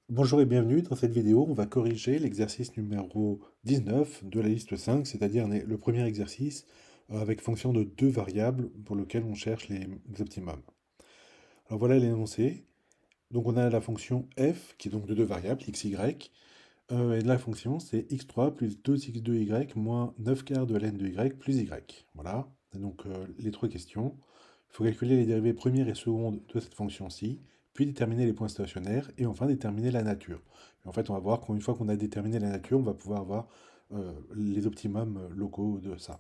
Bonjour et bienvenue. Dans cette vidéo, on va corriger l'exercice numéro 19 de la liste 5, c'est-à-dire le premier exercice avec fonction de deux variables pour lequel on cherche les optimums. Alors voilà l'énoncé. Donc on a la fonction f qui est donc de deux variables, x, y, et la fonction c'est x3 plus 2x2y moins 9 quarts de ln de y plus y. Voilà. Et donc les trois questions. Il faut calculer les dérivées première et seconde de cette fonction-ci, puis déterminer les points stationnaires, et enfin déterminer la nature. Et en fait, on va voir qu'une fois qu'on a déterminé la nature, on va pouvoir avoir les optimums locaux de ça.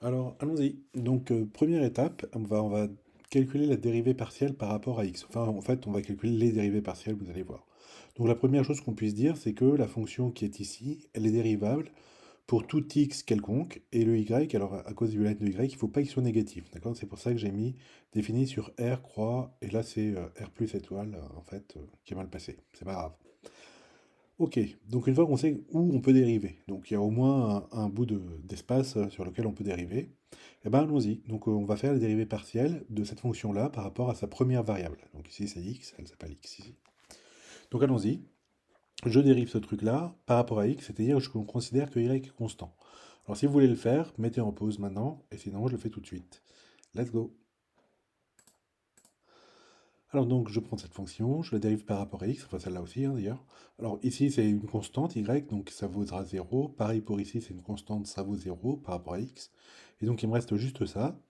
Alors, allons-y. Donc, première étape, on va calculer la dérivée partielle par rapport à x. Enfin, en fait, on va calculer les dérivées partielles, vous allez voir. Donc, la première chose qu'on puisse dire, c'est que la fonction qui est ici, elle est dérivable pour tout x quelconque, et le y, alors à cause du line de y, il ne faut pas qu'il soit négatif, d'accord? C'est pour ça que j'ai mis défini sur r croix, et là c'est r plus étoile, en fait, qui est mal passé. C'est pas grave. Ok, donc une fois qu'on sait où on peut dériver, donc il y a au moins un bout d'espace sur lequel on peut dériver, eh ben allons-y. Donc on va faire la dérivée partielle de cette fonction-là par rapport à sa première variable. Donc ici c'est x, elle s'appelle x ici. Donc allons-y. Je dérive ce truc-là par rapport à x, c'est-à-dire que je considère que y est constant. Alors si vous voulez le faire, mettez en pause maintenant, et sinon je le fais tout de suite. Let's go. Alors donc je prends cette fonction, je la dérive par rapport à x, enfin celle-là aussi hein, d'ailleurs. Alors ici c'est une constante y, donc ça vaudra 0. Pareil pour ici c'est une constante, ça vaut 0 par rapport à x. Et donc il me reste juste ça.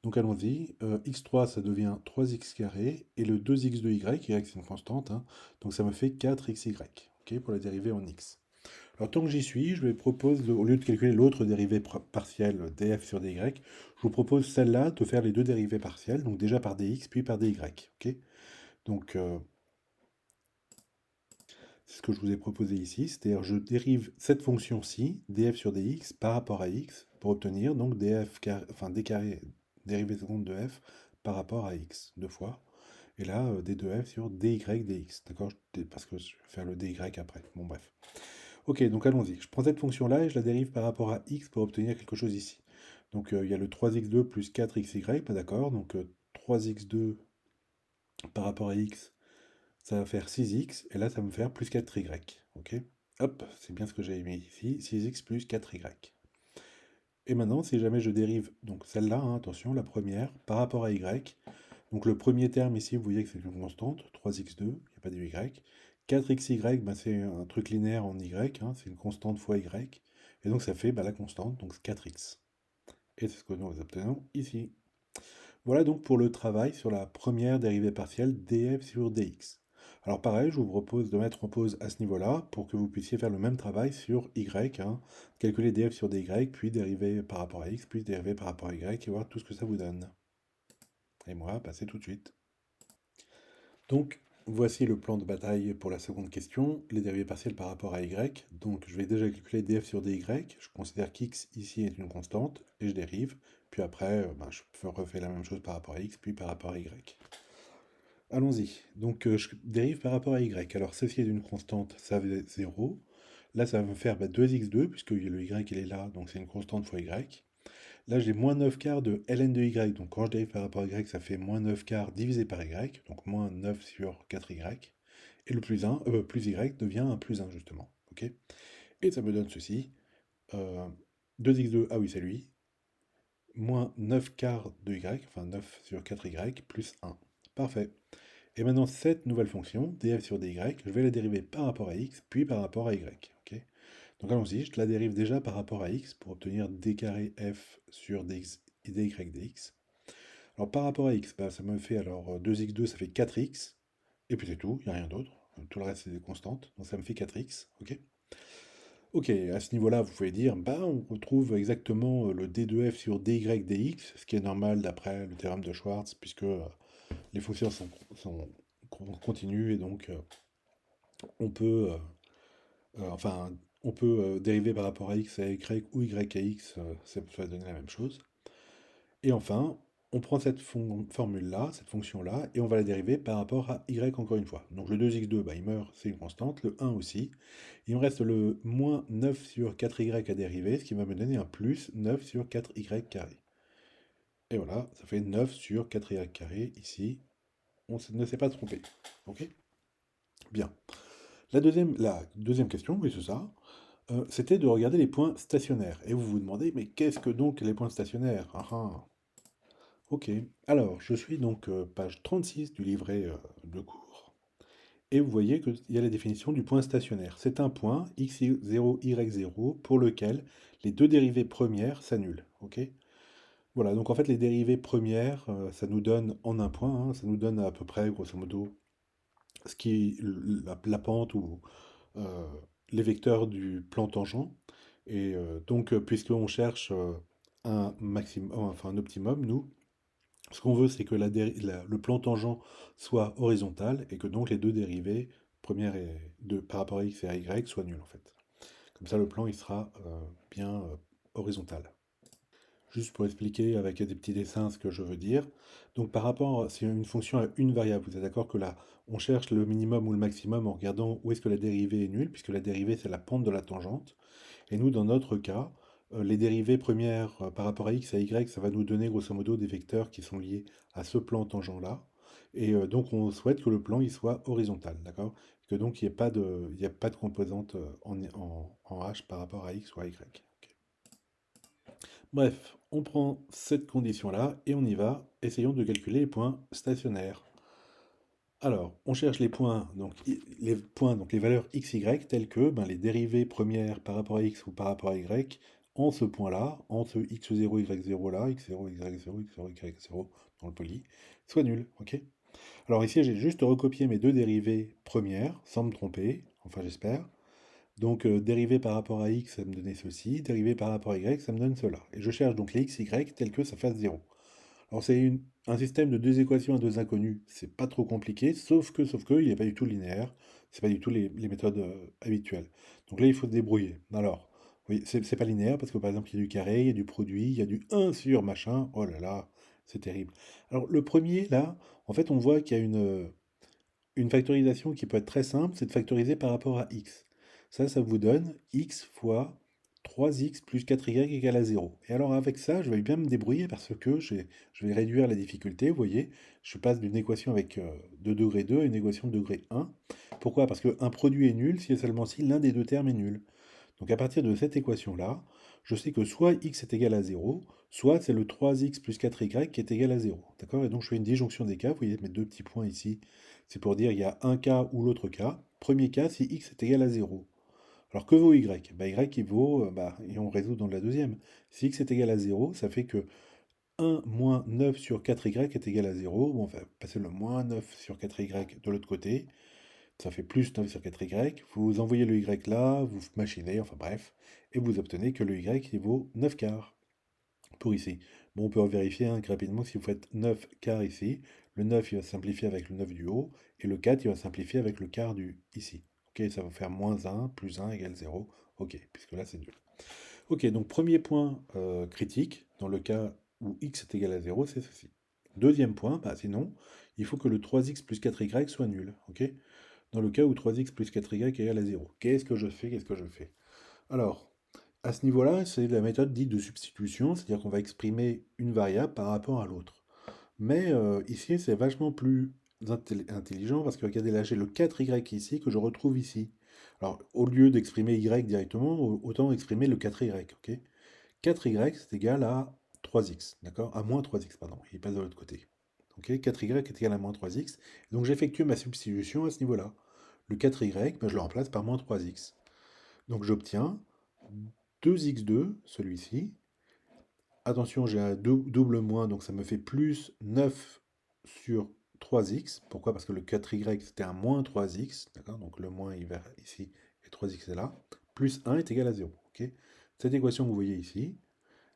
Donc allons-y, x3 ça devient 3x carré, et le 2x de y, y c'est une constante, hein, donc ça me fait 4xy, ok, pour la dérivée en x. Alors tant que j'y suis, je vais propose, au lieu de calculer l'autre dérivée partielle df sur dy, je vous propose celle-là de faire les deux dérivées partielles, donc déjà par dx puis par dy. Ok. Donc c'est ce que je vous ai proposé ici, c'est-à-dire je dérive cette fonction-ci, df sur dx, par rapport à x, pour obtenir donc df carré, enfin d carré dérivée seconde de f par rapport à x, deux fois. Et là, d2f sur dy dx, d'accord? Parce que je vais faire le dy après. Bon bref. Ok, donc allons-y. Je prends cette fonction-là et je la dérive par rapport à x pour obtenir quelque chose ici. Donc il y a le 3x2 plus 4xy, pas d'accord. Donc 3x2 par rapport à x, ça va faire 6x, et là ça va me faire plus 4y. Ok? Hop, c'est bien ce que j'avais mis ici, 6x plus 4y. Et maintenant, si jamais je dérive, donc celle-là, hein, attention, la première, par rapport à y, donc le premier terme ici, vous voyez que c'est une constante, 3x2, il n'y a pas de y. 4xy, ben, c'est un truc linéaire en y, hein, c'est une constante fois y. Et donc ça fait la constante, donc 4x. Et c'est ce que nous obtenons ici. Voilà donc pour le travail sur la première dérivée partielle df sur dx. Alors pareil, je vous propose de mettre en pause à ce niveau-là pour que vous puissiez faire le même travail sur y, hein, calculer df sur dy, puis dériver par rapport à x, puis dériver par rapport à y, et voir tout ce que ça vous donne. Et moi, passer tout de suite. Donc, voici le plan de bataille pour la seconde question, les dérivées partielles par rapport à y. Donc, je vais déjà calculer df sur dy, je considère qu'x ici est une constante, et je dérive, puis après, je refais la même chose par rapport à x, puis par rapport à y. Allons-y. Donc, je dérive par rapport à y. Alors, ceci est une constante, ça fait 0. Là, ça va me faire 2x2, puisque le y, il est là, donc c'est une constante fois y. Là, j'ai moins 9 quarts de ln de y, donc quand je dérive par rapport à y, ça fait moins 9 quarts divisé par y, donc moins 9 sur 4y. Et le plus y devient un plus 1, justement. Ok. Et ça me donne ceci. euh, 2x2, ah oui, c'est lui. Moins 9 quarts de y, enfin 9 sur 4y, plus 1. Parfait. Et maintenant, cette nouvelle fonction, df sur dy, je vais la dériver par rapport à x, puis par rapport à y. Ok. Donc allons-y, je la dérive déjà par rapport à x pour obtenir d carré f sur dx, dy dx. Alors par rapport à x, ça me fait alors 2x2, ça fait 4x, et puis c'est tout, il n'y a rien d'autre. Tout le reste c'est des constantes, donc ça me fait 4x. Ok. Ok, à ce niveau-là, vous pouvez dire, on retrouve exactement le d2f sur dy dx, ce qui est normal d'après le théorème de Schwartz, puisque les fonctions sont continues, et donc on peut, enfin, on peut dériver par rapport à x à y ou y à x, ça va donner la même chose. Et enfin, on prend cette formule-là, cette fonction-là, et on va la dériver par rapport à y encore une fois. Donc le 2x2, il meurt, c'est une constante, le 1 aussi. Il me reste le moins 9 sur 4y à dériver, ce qui va me donner un plus 9 sur 4y carré. Et voilà, ça fait 9 sur 4y carré ici. On ne s'est pas trompé. Ok. Bien. La deuxième question, oui, c'est ça, c'était de regarder les points stationnaires. Et vous vous demandez, mais qu'est-ce que donc les points stationnaires? Ah ah. Ok. Alors, je suis donc page 36 du livret de cours. Et vous voyez qu'il y a la définition du point stationnaire. C'est un point x0, y0 pour lequel les deux dérivées premières s'annulent. Ok? Voilà, donc en fait les dérivées premières, ça nous donne en un point, hein, ça nous donne à peu près, grosso modo, ce qui la pente ou euh, les vecteurs du plan tangent. Et donc, puisqu'on cherche un maximum, enfin un optimum, nous, ce qu'on veut, c'est que le plan tangent soit horizontal et que donc les deux dérivées, première et par rapport à x et à y, soient nulles en fait. Comme ça, le plan il sera bien horizontal. Juste pour expliquer avec des petits dessins ce que je veux dire. Donc par rapport, c'est une fonction à une variable. Vous êtes d'accord que là, on cherche le minimum ou le maximum en regardant où est-ce que la dérivée est nulle, puisque la dérivée c'est la pente de la tangente. Et nous, dans notre cas, les dérivées premières par rapport à x et à y, ça va nous donner grosso modo des vecteurs qui sont liés à ce plan tangent-là. Et donc on souhaite que le plan il soit horizontal, d'accord? Que donc il y a pas de composante en h par rapport à x ou à y. Ok. Bref, on prend cette condition-là et on y va. Essayons de calculer les points stationnaires. Alors, on cherche les points, donc les valeurs x, y, telles que ben, les dérivées premières par rapport à x ou par rapport à y, en ce point-là, en ce x0, y0 là, x0, y0, x0, y0 dans le poly, soit nul, ok? Alors ici, j'ai juste recopié mes deux dérivées premières, sans me tromper, enfin j'espère. Donc, dérivé par rapport à x, ça me donnait ceci, dérivé par rapport à y, ça me donne cela. Et je cherche donc les x, y tels que ça fasse 0. Alors, c'est un système de deux équations à deux inconnus, c'est pas trop compliqué, sauf que, il n'est pas du tout linéaire, c'est pas du tout les méthodes habituelles. Donc là, il faut se débrouiller. Alors, oui, c'est pas linéaire parce que par exemple, il y a du carré, il y a du produit, il y a du un sur machin, oh là là, c'est terrible. Alors, le premier, là, en fait, on voit qu'il y a une factorisation qui peut être très simple, c'est de factoriser par rapport à x. Ça vous donne x fois 3x plus 4y égale à 0. Et alors avec ça, je vais bien me débrouiller parce que je vais réduire la difficulté. Vous voyez, je passe d'une équation avec de degré 2 à une équation de degré 1. Pourquoi? Parce qu'un produit est nul si et seulement si l'un des deux termes est nul. Donc à partir de cette équation-là, je sais que soit x est égal à 0, soit c'est le 3x plus 4y qui est égal à 0. D'accord? Et donc je fais une disjonction des cas. Vous voyez mes deux petits points ici. C'est pour dire il y a un cas ou l'autre cas. Premier cas, si x est égal à 0. Alors que vaut y? Bah, y il vaut, et on résout dans la deuxième. Si x est égal à 0, ça fait que 1 moins 9 sur 4y est égal à 0. Bon, on va passer le moins 9 sur 4y de l'autre côté. Ça fait plus 9 sur 4y. Vous envoyez le y là, vous machinez, enfin bref, et vous obtenez que le y il vaut 9 quarts pour ici. Bon, on peut en vérifier rapidement si vous faites 9 quarts ici. Le 9 il va simplifier avec le 9 du haut, et le 4 il va simplifier avec le quart du ici. Ok, ça va faire moins 1 plus 1 égale 0. Ok, puisque là c'est nul. Ok, donc premier point critique, dans le cas où x est égal à 0, c'est ceci. Deuxième point, bah, sinon, il faut que le 3x plus 4y soit nul. Ok, dans le cas où 3x plus 4y est égal à 0. Qu'est-ce que je fais? Qu'est-ce que je fais? Alors, à ce niveau-là, c'est la méthode dite de substitution, c'est-à-dire qu'on va exprimer une variable par rapport à l'autre. Mais ici, c'est vachement plus intelligent parce que regardez là, j'ai le 4y ici que je retrouve ici. Alors, au lieu d'exprimer y directement, autant exprimer le 4y, ok? 4y, c'est égal à 3x, d'accord? À moins 3x, pardon, il passe de l'autre côté. Ok, 4y est égal à moins 3x. Donc j'effectue ma substitution à ce niveau-là. Le 4y, ben, je le remplace par moins 3x. Donc j'obtiens 2x2, celui-ci. Attention, j'ai un double moins, donc ça me fait plus 9 sur 3x. Pourquoi? Parce que le 4y, c'était un moins 3x. D'accord? Donc le moins, il va ici, et 3x est là. Plus 1 est égal à 0. Ok? Cette équation que vous voyez ici,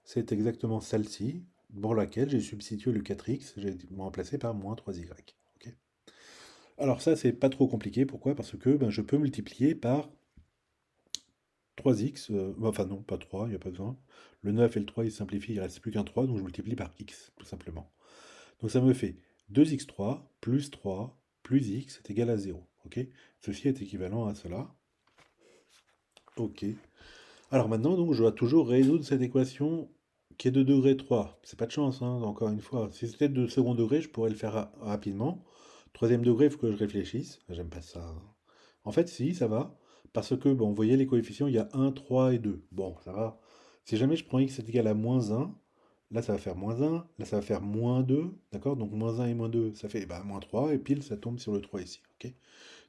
c'est exactement celle-ci, pour laquelle j'ai substitué le 4x, j'ai remplacé par moins 3y. Ok. Alors ça, c'est pas trop compliqué. Pourquoi? Parce que ben, je peux multiplier par 3x, enfin non, pas 3, il n'y a pas besoin. Le 9 et le 3, ils simplifient, il ne reste plus qu'un 3, donc je multiplie par x, tout simplement. Donc ça me fait 2x3 plus 3 plus x est égal à 0. Ok. Ceci est équivalent à cela. Ok. Alors maintenant, donc, je dois toujours résoudre cette équation qui est de degré 3. C'est pas de chance, hein, encore une fois. Si c'était de second degré, je pourrais le faire rapidement. Troisième degré, il faut que je réfléchisse. J'aime pas ça, hein. En fait, si, ça va, parce que, bon, vous voyez les coefficients, il y a 1, 3 et 2. Bon, ça va. Si jamais je prends x est égal à -1, là ça va faire -1, là ça va faire -2, d'accord? Donc -1 et -2, ça fait bah, -3, et pile ça tombe sur le 3 ici, ok?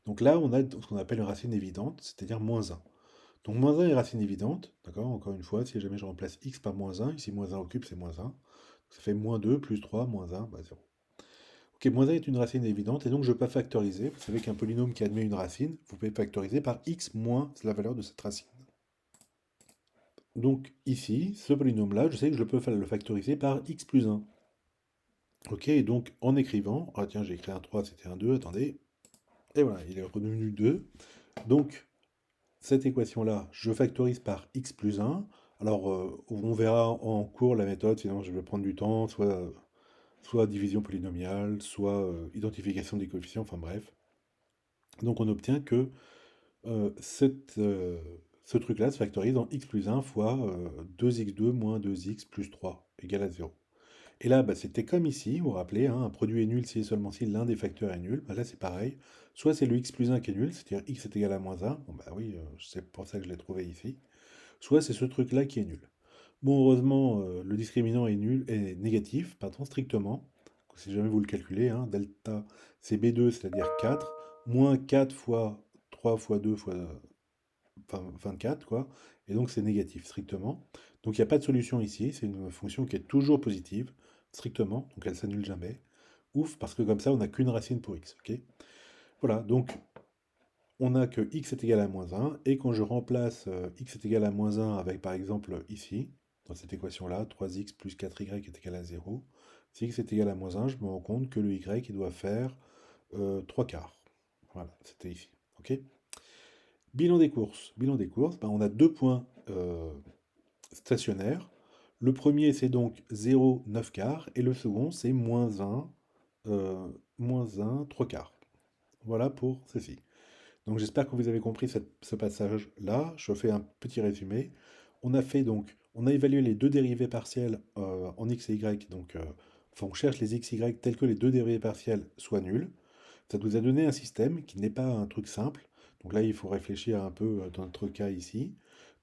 Donc là, on a ce qu'on appelle une racine évidente, c'est-à-dire -1. Donc -1 est racine évidente, d'accord? Encore une fois, si jamais je remplace x par -1, ici -1 au cube c'est -1, ça fait -2 plus 3, -1, bah 0. Ok, -1 est une racine évidente, et donc je peux factoriser. Vous savez qu'un polynôme qui admet une racine, vous pouvez factoriser par x moins la valeur de cette racine. Donc ici, ce polynôme-là, je sais que je peux le factoriser par x plus 1. Ok, et donc en écrivant, ah tiens, j'ai écrit un 3, c'était un 2, attendez, et voilà, il est redevenu 2. Donc, cette équation-là, je factorise par x plus 1. Alors, on verra en cours la méthode, sinon je vais prendre du temps, soit division polynomiale, soit identification des coefficients, enfin bref. Donc on obtient que ce truc-là se factorise en x plus 1 fois 2x2 moins 2x plus 3 égale à 0. Et là, bah, c'était comme ici, vous vous rappelez, hein, un produit est nul si et seulement si l'un des facteurs est nul. Bah, là, c'est pareil. Soit c'est le x plus 1 qui est nul, c'est-à-dire x est égal à -1. Bon, bah oui, c'est pour ça que je l'ai trouvé ici. Soit c'est ce truc-là qui est nul. Bon, heureusement, le discriminant est nul, est négatif, pardon, strictement. Si jamais vous le calculez, hein, delta, c'est B2, c'est-à-dire 4, moins 4 fois 3 fois 2 fois enfin, 24, quoi. Et donc c'est négatif, strictement. Donc il n'y a pas de solution ici, c'est une fonction qui est toujours positive, strictement, donc elle s'annule jamais. Ouf, parce que comme ça, on n'a qu'une racine pour x, ok? Voilà, donc on a que x est égal à -1, et quand je remplace x est égal à -1 avec, par exemple, ici, dans cette équation-là, 3x plus 4y est égal à 0, si x est égal à -1, je me rends compte que le y, il doit faire 3 quarts. Voilà, c'était ici, ok? Bilan des courses. Bilan des courses, ben, on a deux points stationnaires. Le premier, c'est donc 0, 9 quarts, et le second, c'est -1, 3 quarts. Voilà pour ceci. Donc j'espère que vous avez compris ce passage-là. Je fais un petit résumé. On a fait donc, on a évalué les deux dérivées partielles en x et y. Donc, enfin, on cherche les x, y tels que les deux dérivées partielles soient nuls. Ça nous a donné un système qui n'est pas un truc simple. Donc là, il faut réfléchir un peu dans notre cas ici.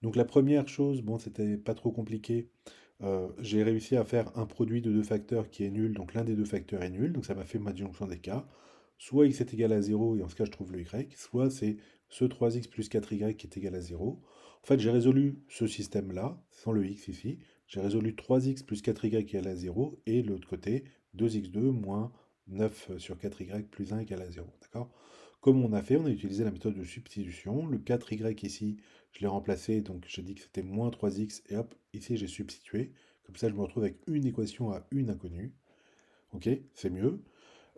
Donc la première chose, bon, c'était pas trop compliqué. J'ai réussi à faire un produit de deux facteurs qui est nul, donc l'un des deux facteurs est nul, donc ça m'a fait ma disjonction des cas. Soit x est égal à 0, et en ce cas je trouve le y, soit c'est ce 3x plus 4y qui est égal à 0. En fait, j'ai résolu ce système-là, sans le x ici. J'ai résolu 3x plus 4y égale à 0, et de l'autre côté, 2x2 moins 9 sur 4y plus 1 égale à 0. D'accord? Comme on a fait, on a utilisé la méthode de substitution. Le 4y ici, je l'ai remplacé, donc j'ai dit que c'était moins 3x, et hop, ici j'ai substitué. Comme ça, je me retrouve avec une équation à une inconnue. Ok, c'est mieux.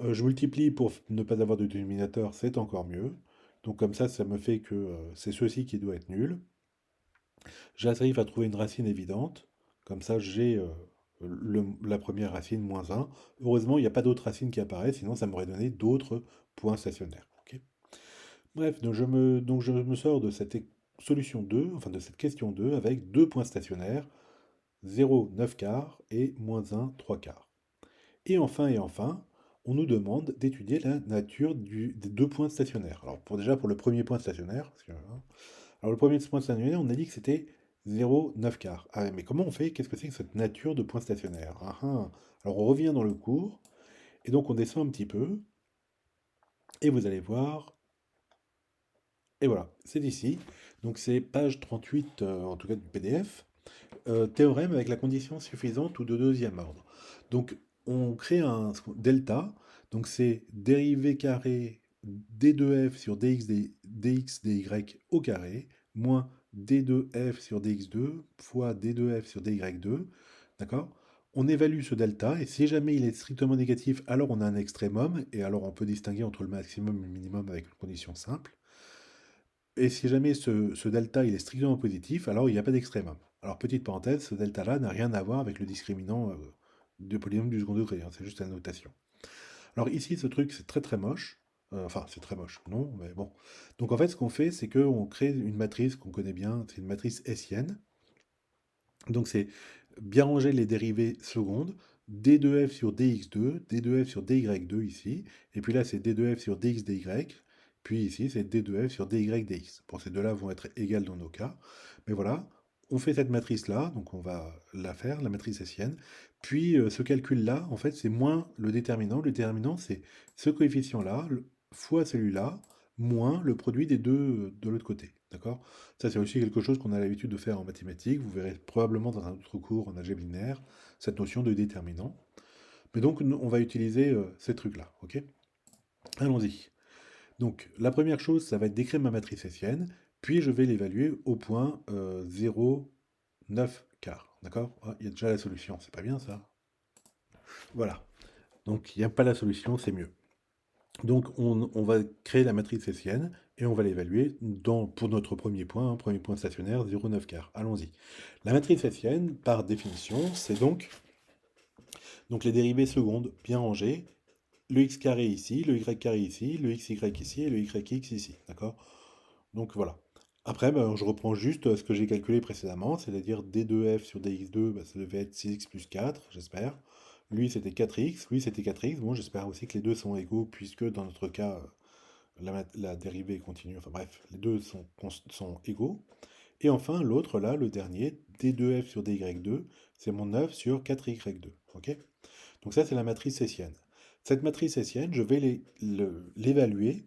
Je multiplie pour ne pas avoir de dénominateur, c'est encore mieux. Donc comme ça me fait que c'est ceci qui doit être nul. J'arrive à trouver une racine évidente. Comme ça, j'ai la première racine, -1. Heureusement, il n'y a pas d'autres racines qui apparaissent, sinon ça m'aurait donné d'autres points stationnaires. Ok. Bref, donc je me sors de cette solution 2, enfin de cette question 2, avec deux points stationnaires, 0, 9 quarts, et -1, 3 quarts. Et enfin, on nous demande d'étudier la nature des deux points stationnaires. Alors déjà pour le premier point stationnaire, hein, alors le premier point stationnaire, on a dit que c'était 0, 9 quarts. Ah, mais comment on fait? Qu'est-ce que c'est que cette nature de point stationnaire? Ah, ah. Alors on revient dans le cours, et donc on descend un petit peu, et vous allez voir, et voilà, c'est ici. Donc c'est page 38, en tout cas du PDF. Théorème avec la condition suffisante ou de deuxième ordre. Donc, on crée un delta, donc c'est dérivée carré d2f sur dx dy au carré, moins d2f sur dx2 fois d2f sur dy2, d'accord? On évalue ce delta, et si jamais il est strictement négatif, alors on a un extrémum, et alors on peut distinguer entre le maximum et le minimum avec une condition simple. Et si jamais ce delta il est strictement positif, alors il n'y a pas d'extrémum. Alors petite parenthèse, ce delta-là n'a rien à voir avec le discriminant de polynôme du second degré, hein, c'est juste la notation. Alors ici, ce truc, c'est très très moche. Enfin, c'est très moche, non, mais bon. Donc en fait, ce qu'on fait, c'est qu'on crée une matrice qu'on connaît bien, c'est une matrice hessienne. Donc c'est bien ranger les dérivées secondes, d2f sur dx2, d2f sur dy2 ici, et puis là c'est d2f sur dx dy, puis ici c'est d2f sur dy dx. Bon, ces deux-là vont être égales dans nos cas, mais voilà, on fait cette matrice-là, donc on va la faire, la matrice hessienne, puis ce calcul-là, en fait, c'est moins le déterminant c'est ce coefficient-là fois celui-là, moins le produit des deux de l'autre côté, d'accord? Ça c'est aussi quelque chose qu'on a l'habitude de faire en mathématiques, vous verrez probablement dans un autre cours en algèbre linéaire, cette notion de déterminant. Mais donc, on va utiliser ces trucs-là, ok? Allons-y. Donc, la première chose, ça va être d'écrire ma matrice hessienne, puis je vais l'évaluer au point 0,9 quart, d'accord? Ah, il y a déjà la solution, c'est pas bien ça? Voilà. Donc, il n'y a pas la solution, c'est mieux. Donc, on va créer la matrice hessienne, et on va l'évaluer pour notre premier point stationnaire, 0,9 quart. Allons-y. La matrice hessienne, par définition, c'est donc les dérivées secondes bien rangées, le x carré ici, le y carré ici, le xy ici et le yx ici, d'accord? Donc voilà. Après, ben, je reprends juste ce que j'ai calculé précédemment, c'est-à-dire d2f sur dx2, ben, ça devait être 6x plus 4, j'espère. Lui, c'était 4x, lui, c'était 4x. Bon, j'espère aussi que les deux sont égaux, puisque dans notre cas, la dérivée continue. Enfin bref, les deux sont égaux. Et enfin, l'autre, là, le dernier, d2f sur dy2, c'est mon 9 sur 4y2, ok? Donc ça, c'est la matrice hessienne. Cette matrice hessienne, je vais l'évaluer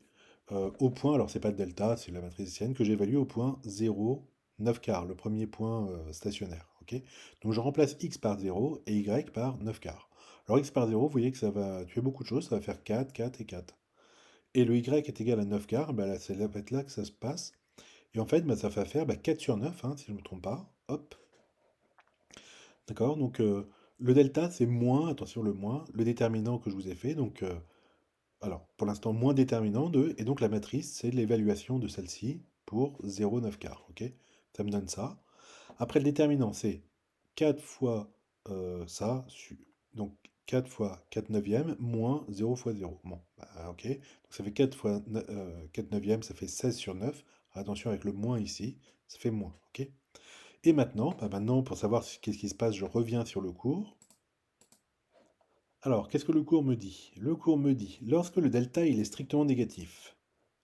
au point, alors c'est pas le delta, c'est la matrice hessienne, que j'évalue au point 0, 9 quarts, le premier point stationnaire. Ok. Donc je remplace x par 0 et y par 9 quarts. Alors x par 0, vous voyez que ça va tuer beaucoup de choses, ça va faire 4, 4 et 4. Et le y est égal à 9 quarts, bah là, c'est là, là que ça se passe. Et en fait, bah, ça va faire 4 sur 9, hein, si je ne me trompe pas. Hop. D'accord? Donc le delta, c'est moins, attention le moins, le déterminant que je vous ai fait. Donc, alors, pour l'instant, moins déterminant de, et donc la matrice, c'est l'évaluation de celle-ci pour 0,9 quart. Ok? Ça me donne ça. Après, le déterminant, c'est 4 fois ça, donc 4 fois 4 neuvièmes, moins 0 fois 0. Bon, bah, ok. Donc ça fait 4 fois 4 neuvièmes, ça fait 16 sur 9. Attention avec le moins ici, ça fait moins. Ok? Et maintenant, bah maintenant, pour savoir qu'est-ce qui se passe, je reviens sur le cours. Alors, qu'est-ce que le cours me dit? Le cours me dit, lorsque le delta il est strictement négatif,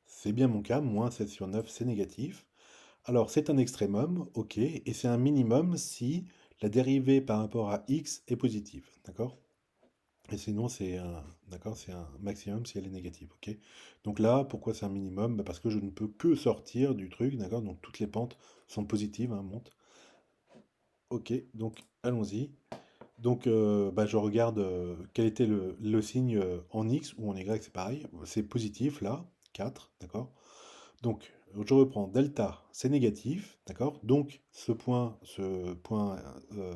c'est bien mon cas, moins 7 sur 9, c'est négatif. Alors, c'est un extrémum, ok, et c'est un minimum si la dérivée par rapport à x est positive, d'accord? Et sinon, d'accord, c'est un maximum si elle est négative, ok? Donc là, pourquoi c'est un minimum? Bah parce que je ne peux que sortir du truc, d'accord? Donc toutes les pentes sont positives, hein, montent. Ok, donc allons-y. Donc bah, je regarde quel était le signe en X ou en Y, c'est pareil. C'est positif là, 4, d'accord? Donc je reprends delta, c'est négatif, d'accord? Donc ce point euh,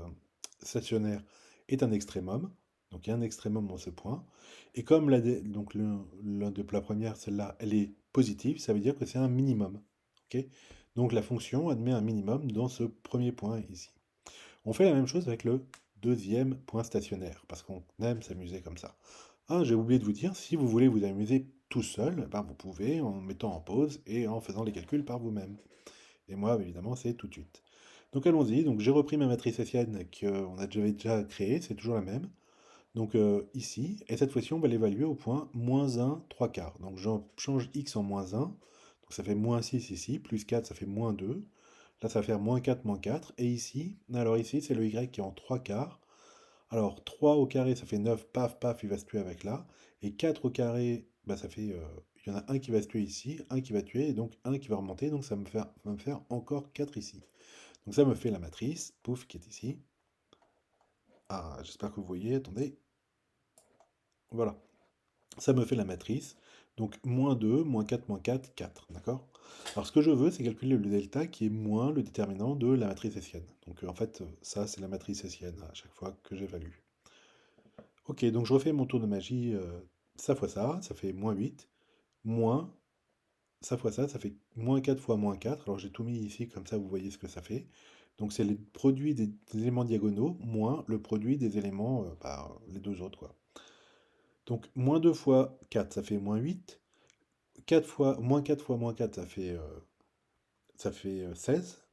stationnaire est un extrémum. Donc il y a un extrémum dans ce point. Et comme donc la première, celle-là, elle est positive, ça veut dire que c'est un minimum. Ok. Donc la fonction admet un minimum dans ce premier point ici. On fait la même chose avec le deuxième point stationnaire, parce qu'on aime s'amuser comme ça. Ah, j'ai oublié de vous dire, si vous voulez vous amuser tout seul, ben vous pouvez en mettant en pause et en faisant les calculs par vous-même. Et moi, évidemment, c'est tout de suite. Donc allons-y, donc j'ai repris ma matrice hessienne qu'on a déjà créée, c'est toujours la même. Donc ici, et cette fois-ci, on va l'évaluer au point moins 1, 3 quarts. Donc je change x en moins 1, donc ça fait moins 6 ici, plus 4, ça fait moins 2. Là, ça va faire moins 4, moins 4. Et ici, alors ici, c'est le y qui est en 3 quarts. Alors 3 au carré, ça fait 9, paf, paf, il va se tuer avec là. Et 4 au carré, bah, ça fait... il y en a un qui va se tuer ici, un qui va tuer, et donc un qui va remonter, donc ça va me faire encore 4 ici. Donc ça me fait la matrice, pouf, qui est ici. Ah, j'espère que vous voyez, attendez. Voilà. Ça me fait la matrice. Donc moins 2, moins 4, moins 4, 4. D'accord? Alors ce que je veux, c'est calculer le delta qui est moins le déterminant de la matrice hessienne. Donc en fait, ça c'est la matrice hessienne à chaque fois que j'évalue. Ok, donc je refais mon tour de magie. Ça fois ça fait moins 8. Moins ça fois ça fait moins 4 fois moins 4. Alors j'ai tout mis ici, comme ça vous voyez ce que ça fait. Donc c'est le produit des éléments diagonaux moins le produit des éléments, les deux autres, quoi. Donc moins 2 fois 4, ça fait moins 8. 4 fois moins 4, ça fait 16.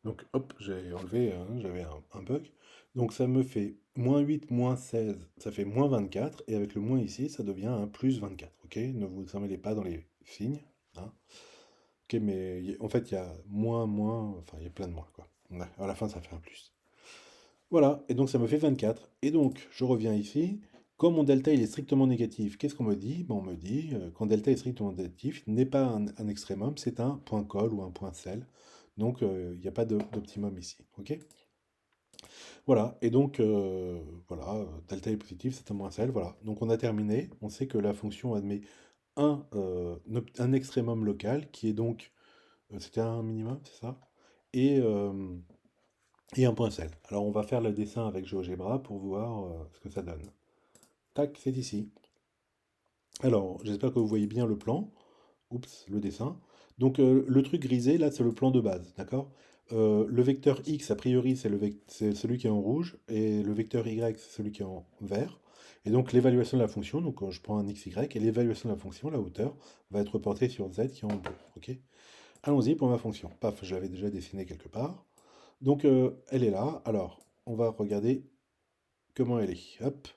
Donc hop, j'ai enlevé, j'avais un bug. Donc ça me fait -8, -16, ça fait -24, et avec le moins ici, ça devient un +24, ok? Ne vous emmêlez pas dans les signes, hein. Ok, mais en fait, il y a moins, moins, enfin, il y a plein de moins, quoi. Ouais, à la fin, ça fait un plus. Voilà, et donc ça me fait 24. Et donc, je reviens ici. Quand mon delta il est strictement négatif, qu'est-ce qu'on me dit? Ben, on me dit, quand delta est strictement négatif, n'est pas un extrémum, c'est un point col ou un point sel. Donc, il n'y a pas d'optimum ici. Ok? Voilà, et donc, voilà, delta est positif, c'est un moins sel. Voilà, donc on a terminé. On sait que la fonction admet un extrémum local, qui est donc, c'était un minimum, c'est ça? Et, et un point sel. Alors on va faire le dessin avec GeoGebra pour voir ce que ça donne. Tac, c'est ici. Alors, j'espère que vous voyez bien le plan. Oups, le dessin. Donc le truc grisé, là, c'est le plan de base, d'accord? Le vecteur x, a priori, c'est celui qui est en rouge, et le vecteur y, c'est celui qui est en vert. Et donc l'évaluation de la fonction, donc je prends un xy, et l'évaluation de la fonction, la hauteur, va être reportée sur z qui est en bleu, ok? Allons-y pour ma fonction. Paf, je l'avais déjà dessinée quelque part. Donc elle est là. Alors, on va regarder comment elle est. Hop.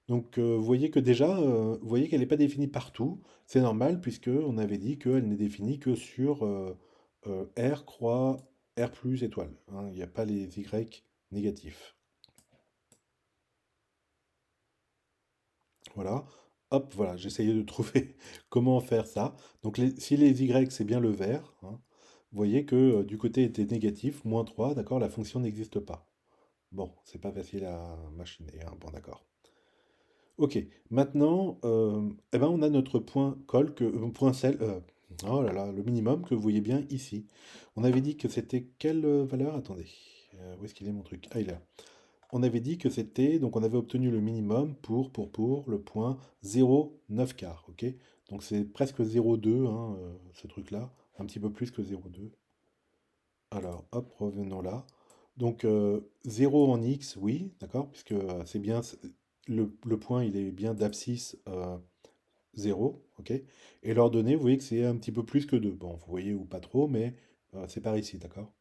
Donc vous voyez que déjà, vous voyez qu'elle n'est pas définie partout. C'est normal puisque on avait dit qu'elle n'est définie que sur R, croix, R plus étoile, hein. Il n'y a pas les Y négatifs. Voilà. Hop, voilà, j'essayais de trouver comment faire ça. Donc si les Y c'est bien le vert, hein, vous voyez que du côté était négatif, -3, d'accord, la fonction n'existe pas. Bon, c'est pas facile à machiner, hein. Bon, d'accord. Ok, maintenant, eh ben on a notre point col, point sel, oh là là, le minimum que vous voyez bien ici. On avait dit que c'était quelle valeur? Attendez, où est-ce qu'il est mon truc? Ah, il est là. On avait dit que c'était, donc on avait obtenu le minimum pour le point 0,9 quart, ok? Donc c'est presque 0,2, hein, ce truc-là, un petit peu plus que 0,2. Alors, hop, revenons là. Donc, 0 en x, oui, d'accord, puisque c'est bien, le point, il est bien d'abscisse 0, ok. Et l'ordonnée, vous voyez que c'est un petit peu plus que 2. Bon, vous voyez ou pas trop, mais c'est par ici, d'accord.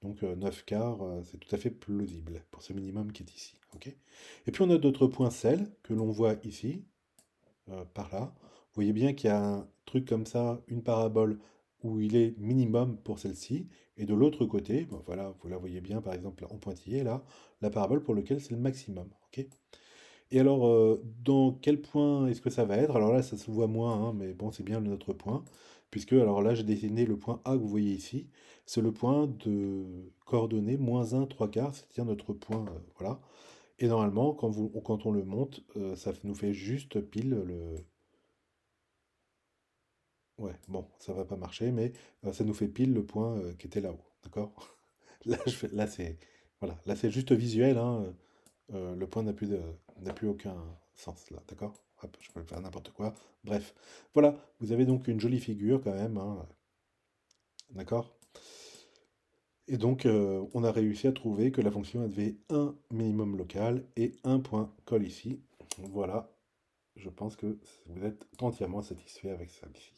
Donc, 9 quarts, c'est tout à fait plausible pour ce minimum qui est ici, ok. Et puis, on a d'autres points sel que l'on voit ici, par là. Vous voyez bien qu'il y a un truc comme ça, une parabole où il est minimum pour celle-ci, et de l'autre côté, bon, voilà, vous la voyez bien par exemple en pointillé là, la parabole pour laquelle c'est le maximum. Ok. Et alors, dans quel point est-ce que ça va être? Alors là, ça se voit moins, hein, mais bon, c'est bien notre point, puisque alors là, j'ai dessiné le point A que vous voyez ici, c'est le point de coordonnées -1, 3 quarts, c'est-à-dire notre point, voilà. Et normalement, quand on le monte, ça nous fait juste pile le, ouais, bon, ça va pas marcher, mais ça nous fait pile le point qui était là-haut, d'accord? Là, c'est voilà, là c'est juste visuel, hein, le point n'a plus aucun sens là, d'accord? Hop, je peux faire n'importe quoi. Bref, voilà, vous avez donc une jolie figure quand même, hein, d'accord? Et donc on a réussi à trouver que la fonction avait un minimum local et un point colle ici. Voilà, je pense que vous êtes entièrement satisfait avec ça ici.